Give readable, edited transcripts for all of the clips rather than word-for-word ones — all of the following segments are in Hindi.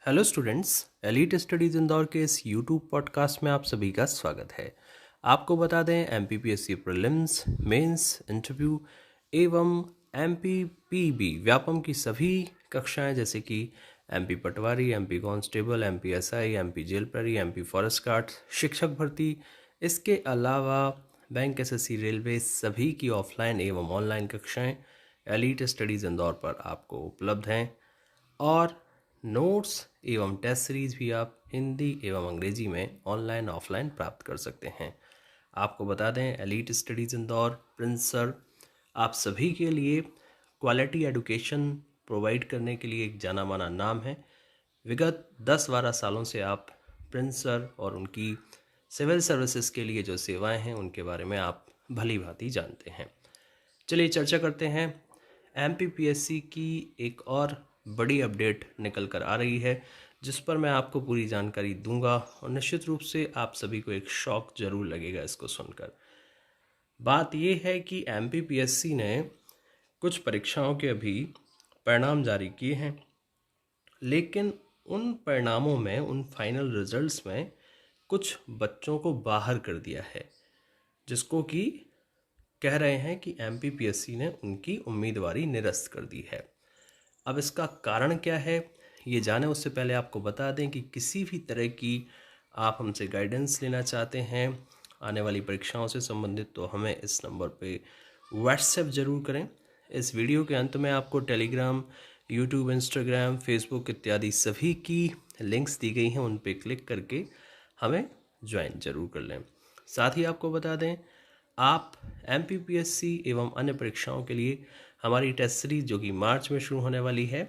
Hello students, elite studies Indore के इस यूट्यूब पॉडकास्ट में आप सभी का स्वागत है। आपको बता दें एमपीपीएससी प्रीलिम्स, मेंस, इंटरव्यू एवं एमपीपीबी व्यापम की सभी कक्षाएं जैसे कि MP Patwari, MP constable, MP SI, MP jail प्रहरी, एमपी फॉरेस्ट गार्ड, शिक्षक भर्ती, इसके अलावा बैंक एसएससी, रेलवे सभी की ऑफलाइन एवं ऑनलाइन कक्षाएं एलीट स्टडीज़ इंदौर पर आपको उपलब्ध हैं और नोट्स एवं टेस्ट सीरीज भी आप हिंदी एवं अंग्रेजी में ऑनलाइन ऑफलाइन प्राप्त कर सकते हैं। आपको बता दें elite studies Indore Prince sir आप सभी के लिए क्वालिटी एजुकेशन प्रोवाइड करने के लिए एक जाना माना नाम है। विगत 10-12 सालों से आप प्रिंस सर और उनकी सिविल सर्विसेज के लिए जो सेवाएं हैं उनके बारे में आप भली भांति जानते हैं। चलिए चर्चा करते हैं। एमपीपीएससी की एक और बड़ी अपडेट निकल कर आ रही है जिस पर मैं आपको पूरी जानकारी दूंगा और निश्चित रूप से आप सभी को एक शॉक जरूर लगेगा इसको सुनकर। बात यह है कि एमपीपीएससी ने कुछ परीक्षाओं के अभी परिणाम जारी किए हैं, लेकिन उन परिणामों में, उन फाइनल रिजल्ट्स में कुछ बच्चों को बाहर कर दिया है, जिसको कि कह रहे हैं कि एमपीपीएससी ने उनकी उम्मीदवारी निरस्त कर दी है। अब इसका कारण क्या है ये जाने उससे पहले आपको बता दें कि किसी भी तरह की आप हमसे गाइडेंस लेना चाहते हैं आने वाली परीक्षाओं से संबंधित तो हमें इस नंबर पे व्हाट्सएप ज़रूर करें। इस वीडियो के अंत में आपको टेलीग्राम, यूट्यूब, इंस्टाग्राम, फेसबुक इत्यादि सभी की लिंक्स दी गई हैं, उन पे क्लिक करके हमें ज्वाइन जरूर कर लें। साथ ही आपको बता दें आप एमपीपीएससी एवं अन्य परीक्षाओं के लिए हमारी टेस्ट सीरीज जो कि मार्च में शुरू होने वाली है,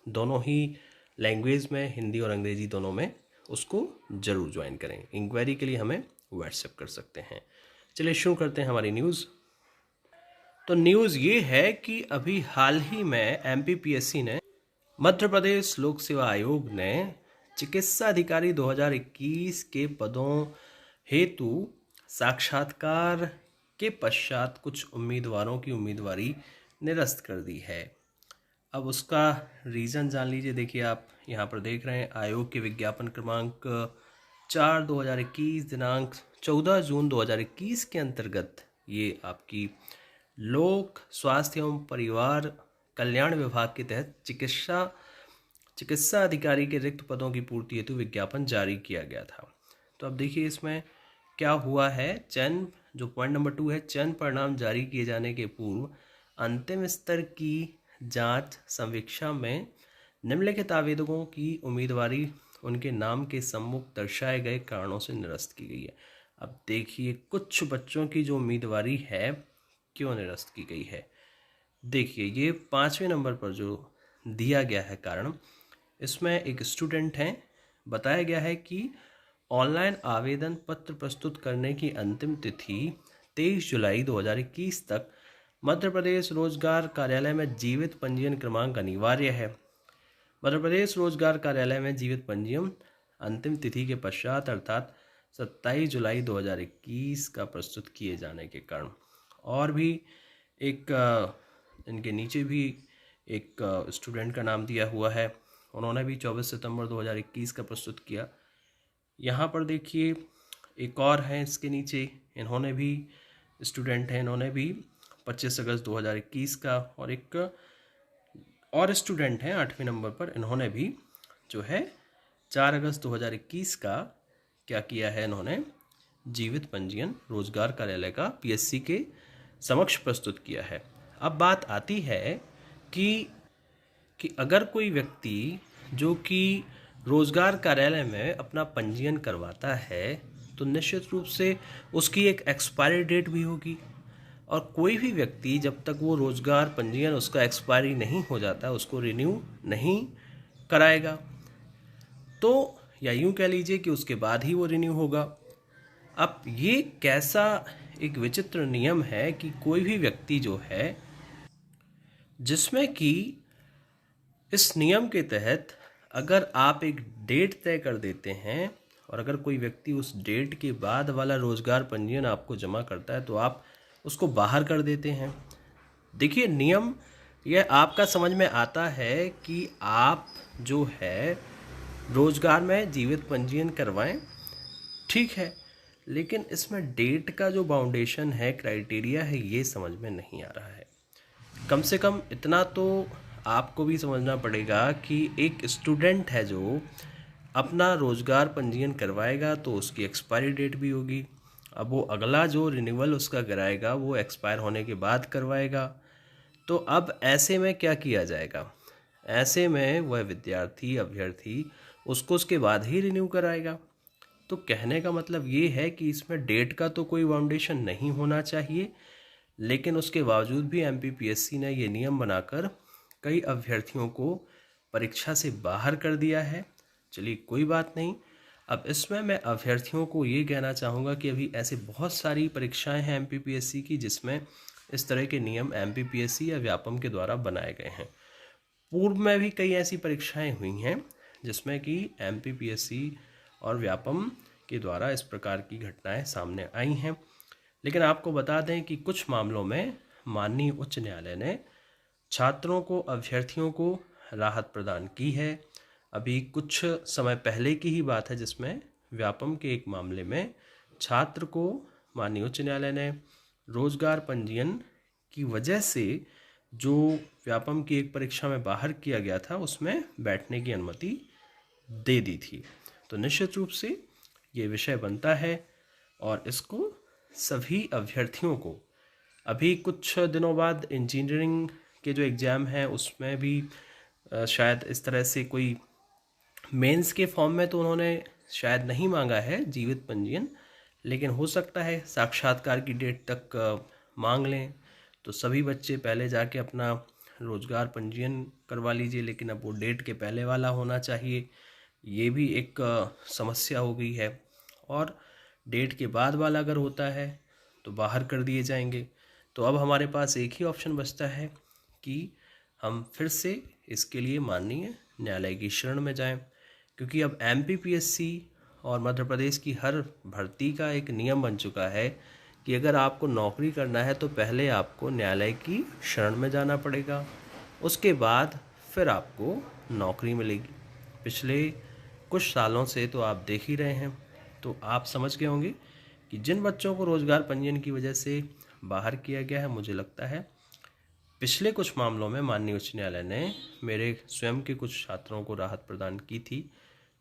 दोनों ही लैंग्वेज में, हिंदी और अंग्रेजी दोनों में, उसको ज़रूर ज्वाइन करें। इंक्वायरी के लिए हमें व्हाट्सएप कर सकते हैं। चलिए शुरू करते हैं हमारी न्यूज़। तो न्यूज़ ये है कि अभी हाल ही में एमपीपीएससी ने, मध्य प्रदेश लोक सेवा आयोग ने चिकित्सा अधिकारी 2021 के पदों हेतु साक्षात्कार के पश्चात कुछ उम्मीदवारों की उम्मीदवारी निरस्त कर दी है। अब उसका रीज़न जान लीजिए। देखिए आप यहाँ पर देख रहे हैं आयोग के विज्ञापन क्रमांक 4/2021 दिनांक 14 जून 2021 के अंतर्गत ये आपकी लोक स्वास्थ्य एवं परिवार कल्याण विभाग के तहत चिकित्सा अधिकारी के रिक्त पदों की पूर्ति हेतु विज्ञापन जारी किया गया था। तो अब देखिए इसमें क्या हुआ है। चयन, जो पॉइंट नंबर 2 है, चयन परिणाम जारी किए जाने के पूर्व अंतिम स्तर की जांच समीक्षा में निम्नलिखित आवेदकों की उम्मीदवारी उनके नाम के सम्मुख दर्शाए गए कारणों से निरस्त की गई है। अब देखिए कुछ बच्चों की जो उम्मीदवारी है क्यों निरस्त की गई है। देखिए ये 5वें नंबर पर जो दिया गया है कारण, इसमें एक स्टूडेंट हैं, बताया गया है कि ऑनलाइन आवेदन पत्र प्रस्तुत करने की अंतिम तिथि 23 जुलाई 2021 तक मध्य प्रदेश रोजगार कार्यालय में जीवित पंजीयन क्रमांक अनिवार्य है। मध्य प्रदेश रोजगार कार्यालय में जीवित पंजीयन अंतिम तिथि के पश्चात अर्थात 27 जुलाई 2021 का प्रस्तुत किए जाने के कारण, और भी एक इनके नीचे भी एक स्टूडेंट का नाम दिया हुआ है, उन्होंने भी 24 सितंबर 2021 का प्रस्तुत किया। यहाँ पर देखिए एक और हैं इसके नीचे, इन्होंने भी स्टूडेंट हैं, इन्होंने भी 25 अगस्त 2021 का, और एक और स्टूडेंट हैं 8वें नंबर पर, इन्होंने भी जो है 4 अगस्त 2021 का क्या किया है, इन्होंने जीवित पंजीयन रोजगार कार्यालय का पीएससी के समक्ष प्रस्तुत किया है। अब बात आती है कि अगर कोई व्यक्ति जो कि रोजगार कार्यालय में अपना पंजीयन करवाता है तो निश्चित रूप से उसकी एक एक्सपायरी डेट भी होगी, और कोई भी व्यक्ति जब तक वो रोजगार पंजीयन उसका एक्सपायरी नहीं हो जाता उसको रिन्यू नहीं कराएगा, तो या यूं कह लीजिए कि उसके बाद ही वो रिन्यू होगा। अब ये कैसा एक विचित्र नियम है कि कोई भी व्यक्ति जो है, जिसमें कि इस नियम के तहत अगर आप एक डेट तय कर देते हैं और अगर कोई व्यक्ति उस डेट के बाद वाला रोजगार पंजीयन आपको जमा करता है तो आप उसको बाहर कर देते हैं। देखिए नियम यह आपका समझ में आता है कि आप जो है रोजगार में जीवित पंजीयन करवाएं, ठीक है, लेकिन इसमें डेट का जो बाउंडेशन है, क्राइटेरिया है, ये समझ में नहीं आ रहा है। कम से कम इतना तो आपको भी समझना पड़ेगा कि एक स्टूडेंट है जो अपना रोजगार पंजीयन करवाएगा तो उसकी एक्सपायरी डेट भी होगी। अब वो अगला जो रिन्यूअल उसका कराएगा वो एक्सपायर होने के बाद करवाएगा। तो अब ऐसे में क्या किया जाएगा? ऐसे में वह विद्यार्थी अभ्यर्थी उसको उसके बाद ही रिन्यू कराएगा। तो कहने का मतलब ये है कि इसमें डेट का तो कोई बाउंडेशन नहीं होना चाहिए, लेकिन उसके बावजूद भी एमपीपीएससी ने ये नियम बनाकर कई अभ्यर्थियों को परीक्षा से बाहर कर दिया है। चलिए कोई बात नहीं। अब इसमें मैं अभ्यर्थियों को ये कहना चाहूँगा कि अभी ऐसे बहुत सारी परीक्षाएं हैं एमपीपीएससी की जिसमें इस तरह के नियम एमपीपीएससी या व्यापम के द्वारा बनाए गए हैं। पूर्व में भी कई ऐसी परीक्षाएं हुई हैं जिसमें कि एमपीपीएससी और व्यापम के द्वारा इस प्रकार की घटनाएं सामने आई हैं। लेकिन आपको बता दें कि कुछ मामलों में माननीय उच्च न्यायालय ने छात्रों को, अभ्यर्थियों को राहत प्रदान की है। अभी कुछ समय पहले की ही बात है जिसमें व्यापम के एक मामले में छात्र को माननीय उच्च न्यायालय ने रोजगार पंजीयन की वजह से जो व्यापम की एक परीक्षा में बाहर किया गया था उसमें बैठने की अनुमति दे दी थी। तो निश्चित रूप से ये विषय बनता है और इसको सभी अभ्यर्थियों को, अभी कुछ दिनों बाद इंजीनियरिंग के जो एग्ज़ाम हैं उसमें भी शायद इस तरह से कोई मेंस के फॉर्म में तो उन्होंने शायद नहीं मांगा है जीवित पंजीयन, लेकिन हो सकता है साक्षात्कार की डेट तक मांग लें। तो सभी बच्चे पहले जाके अपना रोजगार पंजीयन करवा लीजिए, लेकिन अब वो डेट के पहले वाला होना चाहिए, ये भी एक समस्या हो गई है। और डेट के बाद वाला अगर होता है तो बाहर कर दिए जाएंगे। तो अब हमारे पास एक ही ऑप्शन बचता है कि हम फिर से इसके लिए माननीय न्यायालय की शरण में जाएं, क्योंकि अब एमपीपीएससी और मध्य प्रदेश की हर भर्ती का एक नियम बन चुका है कि अगर आपको नौकरी करना है तो पहले आपको न्यायालय की शरण में जाना पड़ेगा, उसके बाद फिर आपको नौकरी मिलेगी। पिछले कुछ सालों से तो आप देख ही रहे हैं, तो आप समझ गए होंगे कि जिन बच्चों को रोजगार पंजीयन की वजह से बाहर किया गया है, मुझे लगता है पिछले कुछ मामलों में माननीय उच्च न्यायालय ने मेरे स्वयं के कुछ छात्रों को राहत प्रदान की थी,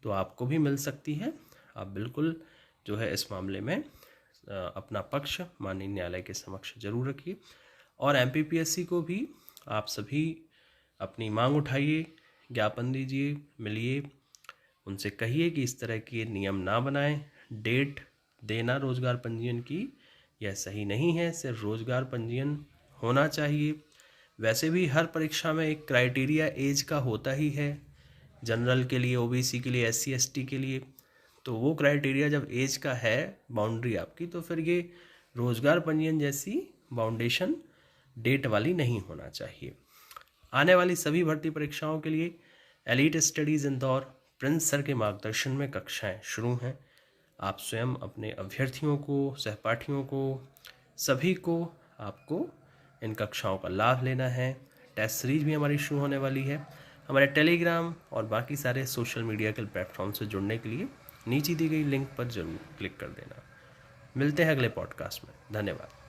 तो आपको भी मिल सकती है। आप बिल्कुल जो है इस मामले में अपना पक्ष माननीय न्यायालय के समक्ष जरूर रखिए। और एमपीपीएससी को भी आप सभी अपनी मांग उठाइए, ज्ञापन दीजिए, मिलिए, उनसे कहिए कि इस तरह के नियम ना बनाएं। डेट देना रोजगार पंजीयन की यह सही नहीं है, सिर्फ रोजगार पंजीयन होना चाहिए। वैसे भी हर परीक्षा में एक क्राइटेरिया एज का होता ही है, जनरल के लिए, ओबीसी के लिए, एससी एसटी के लिए। तो वो क्राइटेरिया जब एज का है बाउंड्री आपकी, तो फिर ये रोजगार पंजीयन जैसी बाउंडेशन डेट वाली नहीं होना चाहिए। आने वाली सभी भर्ती परीक्षाओं के लिए elite studies Indore Prince sir के मार्गदर्शन में कक्षाएं शुरू हैं। आप स्वयं अपने अभ्यर्थियों को, सहपाठियों को, सभी को आपको इन कक्षाओं का लाभ लेना है। टेस्ट सीरीज भी हमारी शुरू होने वाली है। हमारे टेलीग्राम और बाकी सारे सोशल मीडिया के प्लेटफॉर्म से जुड़ने के लिए नीचे दी गई लिंक पर जरूर क्लिक कर देना। मिलते हैं अगले पॉडकास्ट में। धन्यवाद।